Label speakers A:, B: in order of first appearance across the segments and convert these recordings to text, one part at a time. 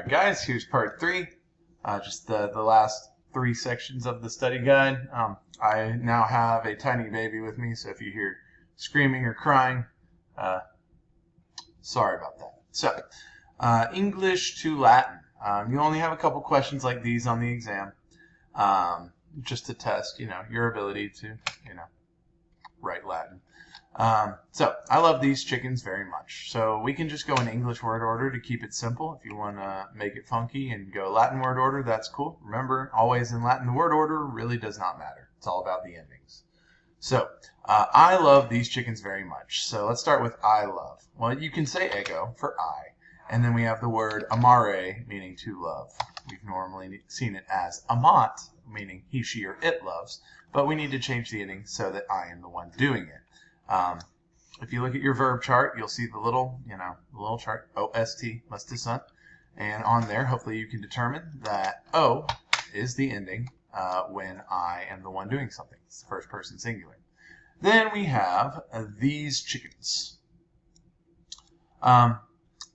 A: Alright guys, here's part 3. Just the last 3 sections of the study guide. I now have a tiny baby with me, so if you hear screaming or crying, sorry about that. So, English to Latin. You only have a couple questions like these on the exam, just to test, your ability to, write Latin. So I love these chickens very much. So we can just go in English word order to keep it simple. If you want to make it funky and go Latin word order, that's cool. Remember, always in Latin, the word order really does not matter. It's all about the endings. So I love these chickens very much. So let's start with I love. Well, you can say ego for I. And then we have the word amare, meaning to love. We've normally seen it as amat, meaning he, she, or it loves. But we need to change the ending so that I am the one doing it. If you look at your verb chart, you'll see the little chart, O-S-T, must to son. And on there, hopefully you can determine that O is the ending when I am the one doing something. It's the first person singular. Then we have these chickens.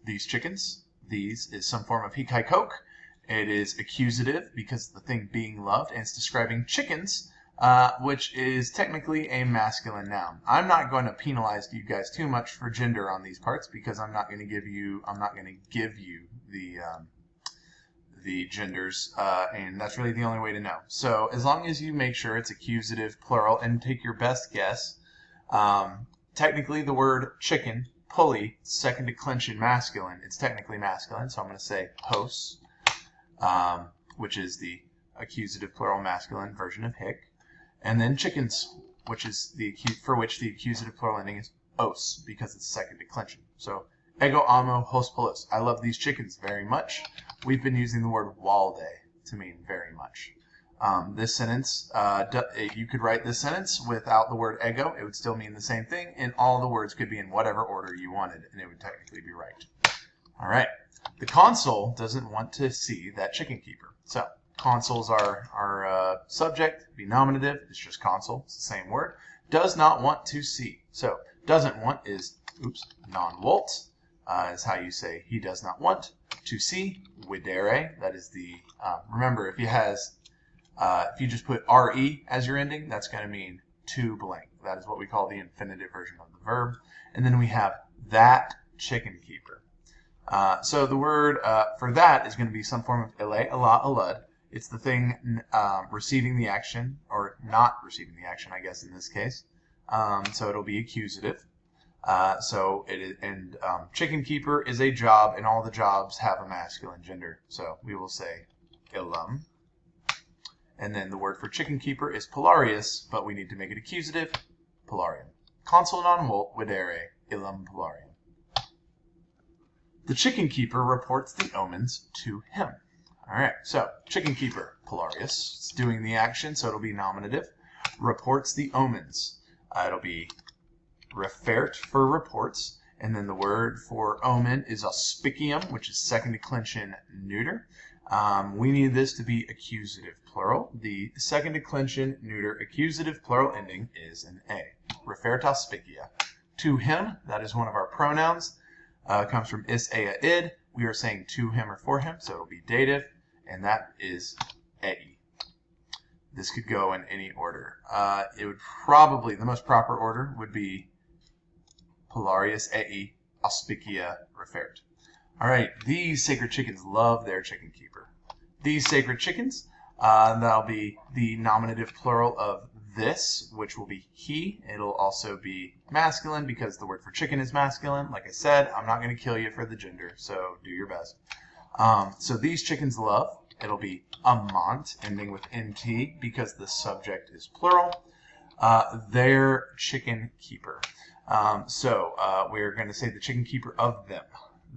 A: These chickens. These is some form of he, kai, coke. It is accusative because of the thing being loved, and it's describing chickens, which is technically a masculine noun. I'm not going to penalize you guys too much for gender on these parts because I'm not going to give you the genders, and that's really the only way to know. So as long as you make sure it's accusative, plural, and take your best guess, technically the word chicken, Pulli, second declension masculine, it's technically masculine, so I'm going to say hos, which is the accusative plural masculine version of hic. And then chickens, which is for which the accusative plural ending is os, because it's second declension. So, ego amo hos pollos. I love these chickens very much. We've been using the word walde to mean very much. This sentence, you could write this sentence without the word ego. It would still mean the same thing, and all the words could be in whatever order you wanted, and it would technically be right. All right. The consul doesn't want to see that chicken keeper. So, consuls are subject, be nominative, it's just consul, it's the same word. Does not want to see. So, doesn't want is, non-volt, is how you say he does not want. To see, videre, that is the, remember, if you just put re as your ending, that's going to mean to blank. That is what we call the infinitive version of the verb. And then we have that chicken keeper. So the word for that is going to be some form of ele, ala, alud. It's the thing receiving the action, or not receiving the action, I guess, in this case. So it'll be accusative. Chicken keeper is a job, and all the jobs have a masculine gender. So we will say illum. And then the word for chicken keeper is polarius, but we need to make it accusative, polarium. Consul non volt videre illum polarium. The chicken keeper reports the omens to him. All right, so chicken keeper, polarius, it's doing the action, so it'll be nominative. Reports the omens. It'll be refert for reports, and then the word for omen is auspicium, which is second declension neuter. We need this to be accusative plural. The second declension neuter accusative plural ending is an a. Refert auspicia. To him, that is one of our pronouns. Comes from is, ea, id. We are saying to him or for him, so it'll be dative, and that is ei. This could go in any order. It would probably, the most proper order would be polarius, ei, auspicia, refert. All right, these sacred chickens love their chicken keeper. These sacred chickens, that'll be the nominative plural of this, which will be he. It'll also be masculine because the word for chicken is masculine. Like I said, I'm not going to kill you for the gender, so do your best. So these chickens love. It'll be amant, ending with nt, because the subject is plural. Their chicken keeper. We're going to say the chicken keeper of them.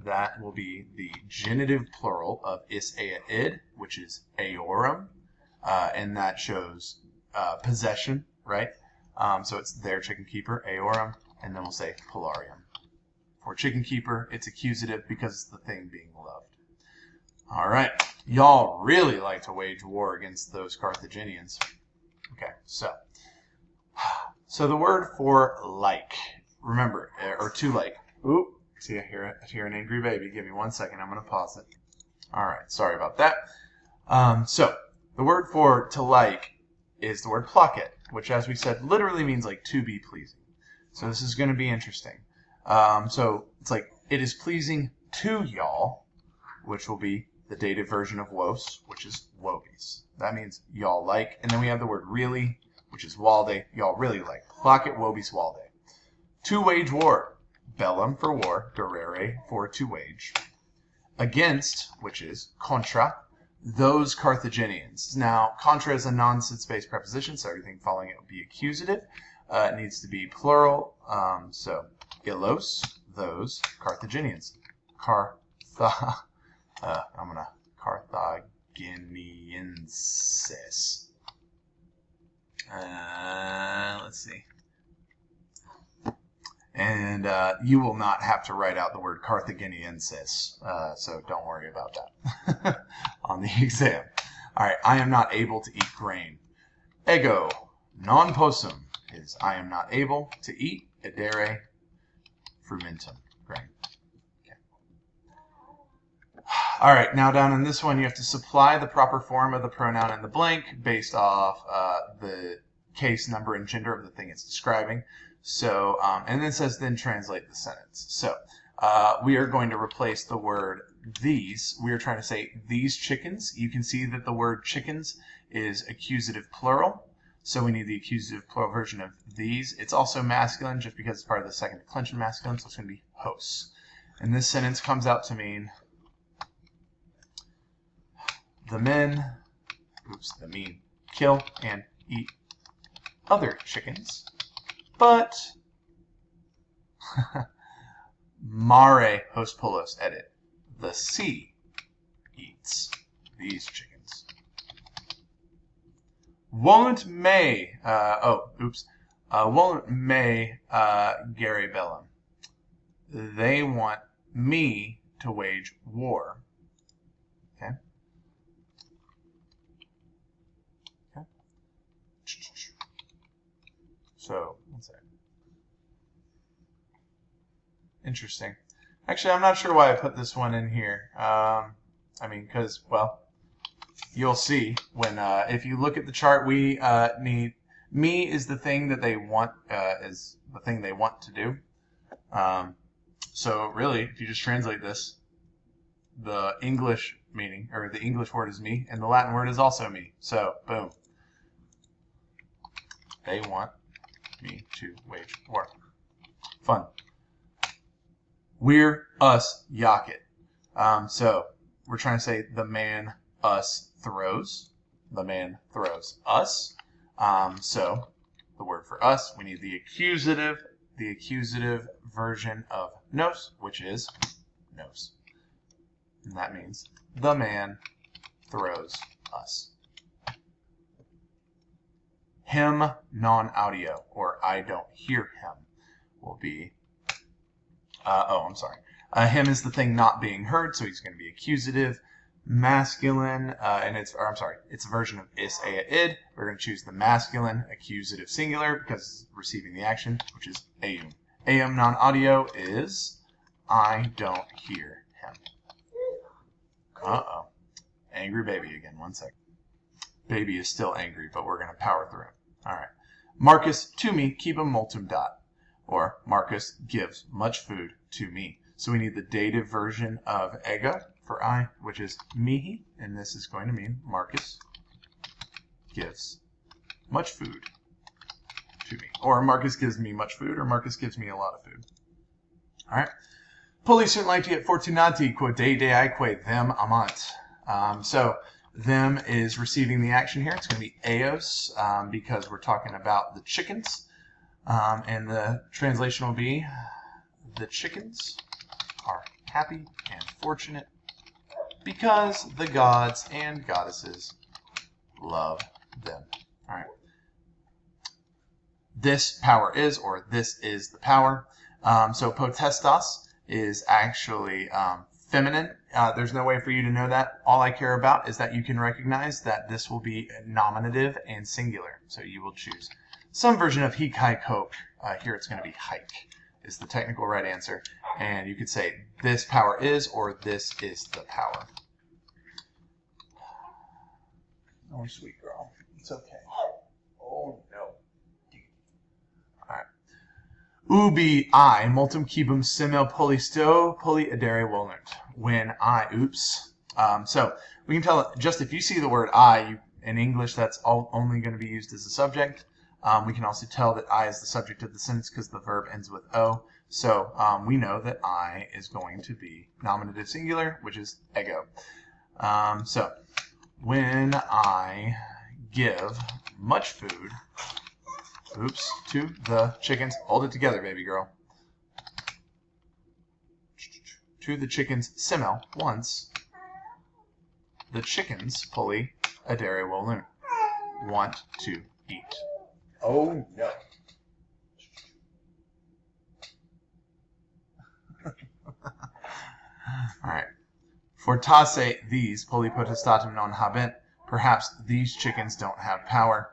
A: That will be the genitive plural of is, ea, id, which is eorum, and that shows possession, right? So it's their chicken keeper, eorum, and then we'll say polarium. For chicken keeper, it's accusative because it's the thing being loved. All right, y'all really like to wage war against those Carthaginians. Okay, so the word for like, remember, or to like. Oop, see, I hear an angry baby. Give me 1 second. I'm going to pause it. All right, sorry about that. So the word for to like is the word placet, which, as we said, literally means like to be pleasing. So this is going to be interesting. So it's like, it is pleasing to y'all, which will be the dative version of wos, which is wobis. That means y'all like. And then we have the word really, which is walde. Y'all really like. Placet wobis walde. To wage war. Bellum for war. Durere for to wage. Against, which is contra, those Carthaginians. Now, contra is a non-sense-based preposition, so everything following it will be accusative. It needs to be plural. So, illos, those Carthaginians. Carthaginienses. Let's see. And you will not have to write out the word Carthaginiensis, so don't worry about that on the exam. All right, I am not able to eat grain. Ego non possum is I am not able to eat. Edere frumentum, grain. Okay. All right, now down in this one, you have to supply the proper form of the pronoun in the blank based off the case, number, and gender of the thing it's describing. So, and then it says, then translate the sentence. So, we are going to replace the word these. We are trying to say these chickens. You can see that the word chickens is accusative plural. So we need the accusative plural version of these. It's also masculine just because it's part of the second declension masculine. So it's going to be hosts. And this sentence comes out to mean the men kill and eat other chickens. But mare host pulos edit. The sea eats these chickens. Won't may won't may Gary Bellum. They want me to wage war. Okay. Okay. So, one second. Interesting. Actually, I'm not sure why I put this one in here. I mean, because, well, you'll see when, if you look at the chart, we need, me is the thing that they want, is the thing they want to do. So really, if you just translate this, the English meaning, or the English word is me, and the Latin word is also me. So, boom. They want me to wage war. Fun. We're us yacket. So we're trying to say the man us throws. The man throws us. So the word for us, we need the accusative version of nos, which is nos. And that means the man throws us. Him non-audio, or I don't hear him, will be, him is the thing not being heard, so he's going to be accusative, masculine, and it's a version of is, ea, id. We're going to choose the masculine accusative singular because it's receiving the action, which is eum. Eum non-audio is I don't hear him. Uh-oh. Angry baby again. 1 second. Baby is still angry, but we're going to power through. All right. Marcus to me keep a multum dot. Or Marcus gives much food to me. So we need the dative version of ego for I, which is mihi. And this is going to mean Marcus gives much food to me. Or Marcus gives me much food, or Marcus gives me a lot of food. All right. Pulli sunt laetiet fortunati quo de deaeque them amant. So them is receiving the action here. It's going to be eos because we're talking about the chickens. And the translation will be, the chickens are happy and fortunate because the gods and goddesses love them. All right. This power is, or this is the power. So potestas is actually feminine. There's no way for you to know that. All I care about is that you can recognize that this will be nominative and singular. So you will choose some version of he, hike, hope. Here it's going to be hike is the technical right answer. And you could say this power is, or this is the power. Oh, sweet girl. It's okay. Oh, no. All right. Ubi I multum cibum simil pulli sto pulli adere volunt. When I, oops. So we can tell just if you see the word I, in English that's only going to be used as a subject. We can also tell that I is the subject of the sentence because the verb ends with O. So we know that I is going to be nominative singular, which is ego. So when I give much food, oops, to the chickens, hold it together, baby girl. To the chickens, simil, once, the chickens, pulli, adere volunt, want to eat. Oh, no. All right. Fortasse these pulli potestatem non habent. Perhaps these chickens don't have power.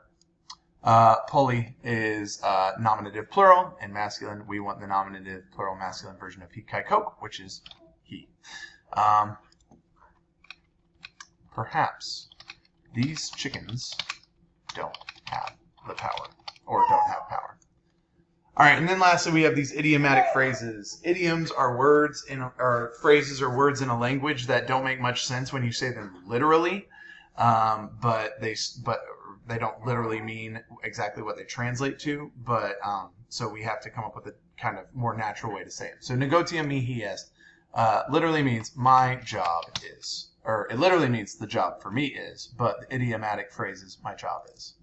A: Pulli is nominative plural. In masculine, we want the nominative plural masculine version of he, kai, coke, which is he. Perhaps these chickens don't have the power, or don't have power. All right, and then lastly, we have these idiomatic phrases. Idioms are words or phrases or words in a language that don't make much sense when you say them literally, but they don't literally mean exactly what they translate to. But so we have to come up with a kind of more natural way to say it. So negotia mihi est literally means my job is, or it literally means the job for me is, but the idiomatic phrase is my job is.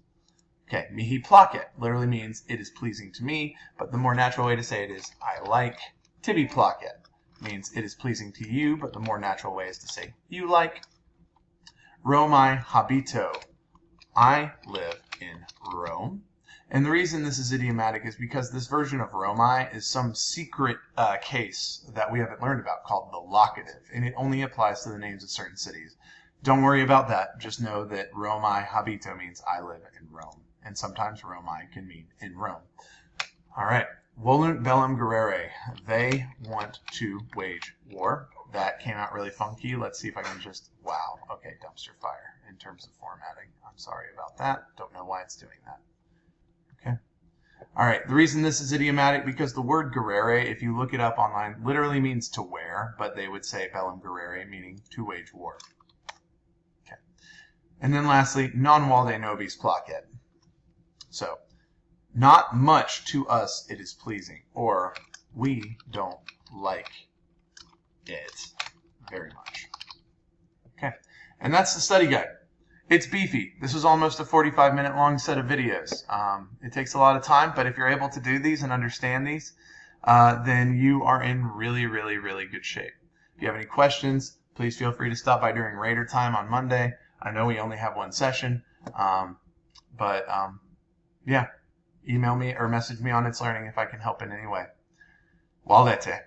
A: Okay, mihi placet literally means it is pleasing to me, but the more natural way to say it is I like. Tibi placet means it is pleasing to you, but the more natural way is to say you like. Romae habito, I live in Rome. And the reason this is idiomatic is because this version of Romae is some secret case that we haven't learned about called the locative, and it only applies to the names of certain cities. Don't worry about that. Just know that Romae habito means I live in Rome. And sometimes Romae can mean in Rome. All right. Volunt bellum gerere. They want to wage war. That came out really funky. Let's see if I can just, wow. Okay, dumpster fire in terms of formatting. I'm sorry about that. Don't know why it's doing that. Okay. All right. The reason this is idiomatic, because the word gerere, if you look it up online, literally means to wear, but they would say bellum gerere, meaning to wage war. Okay. And then lastly, non valde nobis placet. So, not much to us it is pleasing, or we don't like it very much. Okay, and that's the study guide. It's beefy. This was almost a 45-minute long set of videos. It takes a lot of time, but if you're able to do these and understand these, then you are in really, really, really good shape. If you have any questions, please feel free to stop by during Raider time on Monday. I know we only have one session, but yeah, email me or message me on It's Learning if I can help in any way. Valdete.